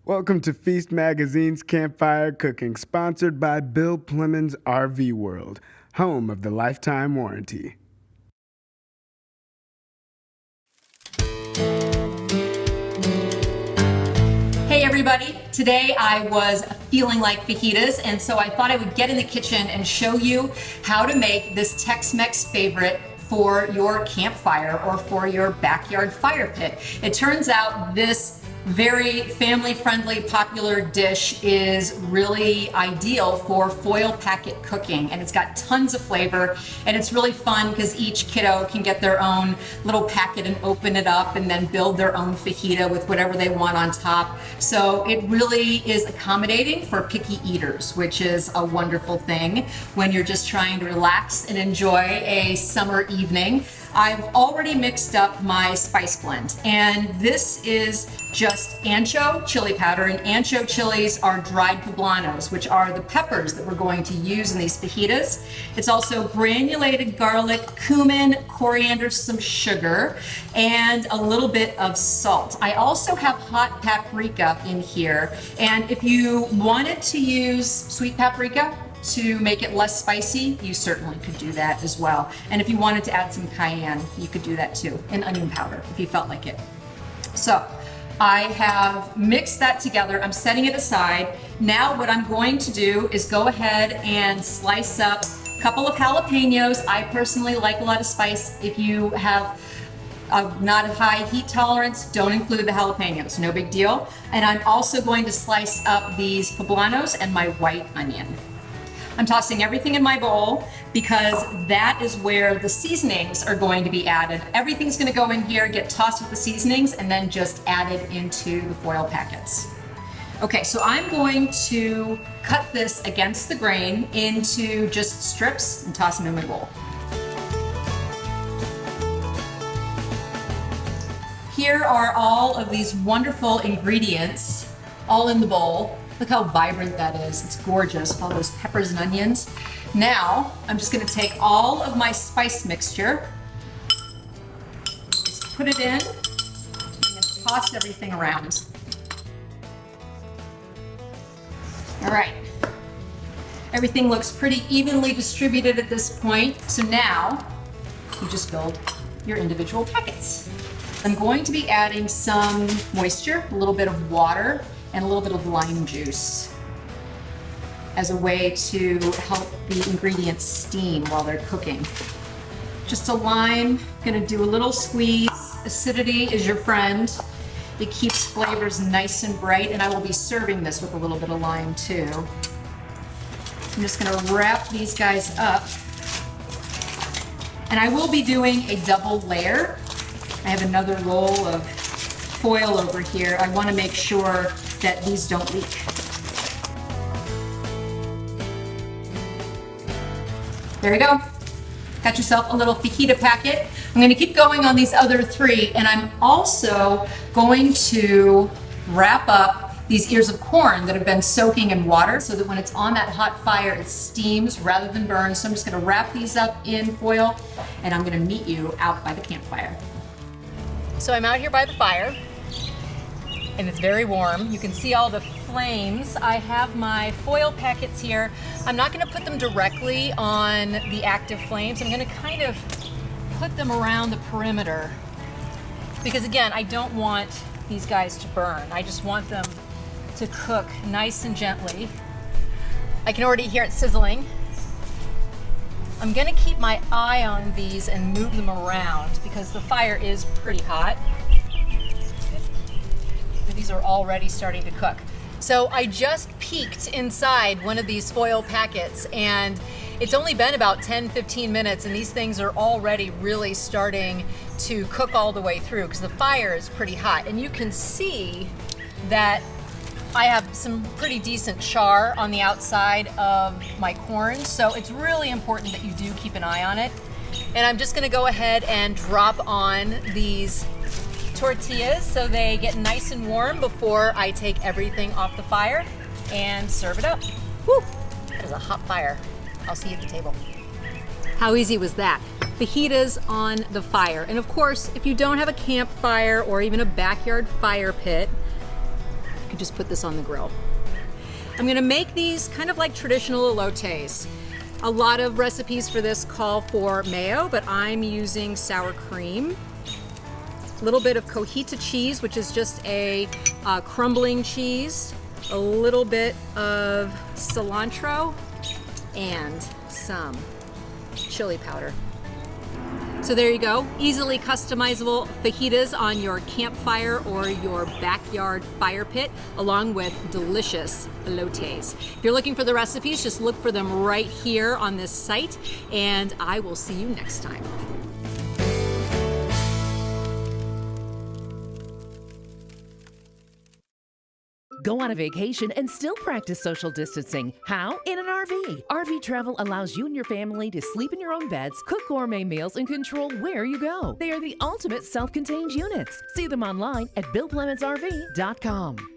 Welcome to Feast Magazine's Campfire Cooking, sponsored by Bill Plemmons RV World, home of the lifetime warranty. Hey everybody, today I was feeling like fajitas, and so I thought I would get in the kitchen and show you how to make this Tex-Mex favorite for your campfire or for your backyard fire pit. It turns out this very family-friendly, popular dish is really ideal for foil packet cooking, and it's got tons of flavor, and it's really fun because each kiddo can get their own little packet and open it up and then build their own fajita with whatever they want on top. So it really is accommodating for picky eaters, which is a wonderful thing when you're just trying to relax and enjoy a summer evening. I've already mixed up my spice blend, and this is just ancho chili powder, and ancho chilies are dried poblanos, which are the peppers that we're going to use in these fajitas. It's also granulated garlic, cumin, coriander, some sugar, and a little bit of salt. I also have hot paprika in here, and if you wanted to use sweet paprika to make it less spicy, you certainly could do that as well. And if you wanted to add some cayenne, you could do that too, and onion powder if you felt like it. So I have mixed that together. I'm setting it aside. Now what I'm going to do is go ahead and slice up a couple of jalapenos. I personally like a lot of spice. If you have not a high heat tolerance, don't include the jalapenos, no big deal. And I'm also going to slice up these poblanos and my white onion. I'm tossing everything in my bowl because that is where the seasonings are going to be added. Everything's going to go in here, get tossed with the seasonings, and then just added into the foil packets. Okay, so I'm going to cut this against the grain into just strips and toss them in my bowl. Here are all of these wonderful ingredients all in the bowl. Look how vibrant that is. It's gorgeous, all those peppers and onions. Now, I'm just gonna take all of my spice mixture, just put it in, I'm gonna toss everything around. All right, everything looks pretty evenly distributed at this point. So now, you just build your individual packets. I'm going to be adding some moisture, a little bit of water, and a little bit of lime juice as a way to help the ingredients steam while they're cooking. Just a lime, gonna do a little squeeze. Acidity is your friend. It keeps flavors nice and bright, and I will be serving this with a little bit of lime too. I'm just gonna wrap these guys up. And I will be doing a double layer. I have another roll of foil over here. I wanna make sure that these don't leak. There you go. Got yourself a little fajita packet. I'm gonna keep going on these other three, and I'm also going to wrap up these ears of corn that have been soaking in water so that when it's on that hot fire, it steams rather than burns. So I'm just gonna wrap these up in foil, and I'm gonna meet you out by the campfire. So I'm out here by the fire, and it's very warm. You can see all the flames. I have my foil packets here. I'm not gonna put them directly on the active flames. I'm gonna kind of put them around the perimeter because again, I don't want these guys to burn. I just want them to cook nice and gently. I can already hear it sizzling. I'm gonna keep my eye on these and move them around because the fire is pretty hot. These are already starting to cook. So I just peeked inside one of these foil packets, and it's only been about 10-15 minutes, and these things are already really starting to cook all the way through because the fire is pretty hot. And you can see that I have some pretty decent char on the outside of my corn, so it's really important that you do keep an eye on it. And I'm just gonna go ahead and drop on these tortillas so they get nice and warm before I take everything off the fire and serve it up. Woo, that is a hot fire. I'll see you at the table. How easy was that? Fajitas on the fire. And of course, if you don't have a campfire or even a backyard fire pit, can just put this on the grill. I'm gonna make these kind of like traditional elotes. A lot of recipes for this call for mayo, but I'm using sour cream. A little bit of cojita cheese, which is just a crumbling cheese. A little bit of cilantro and some chili powder. So there you go, easily customizable fajitas on your campfire or your backyard fire pit, along with delicious elotes. If you're looking for the recipes, just look for them right here on this site, and I will see you next time. Go on a vacation and still practice social distancing. How? In an RV. RV travel allows you and your family to sleep in your own beds, cook gourmet meals, and control where you go. They are the ultimate self-contained units. See them online at BillPlemmonsRV.com.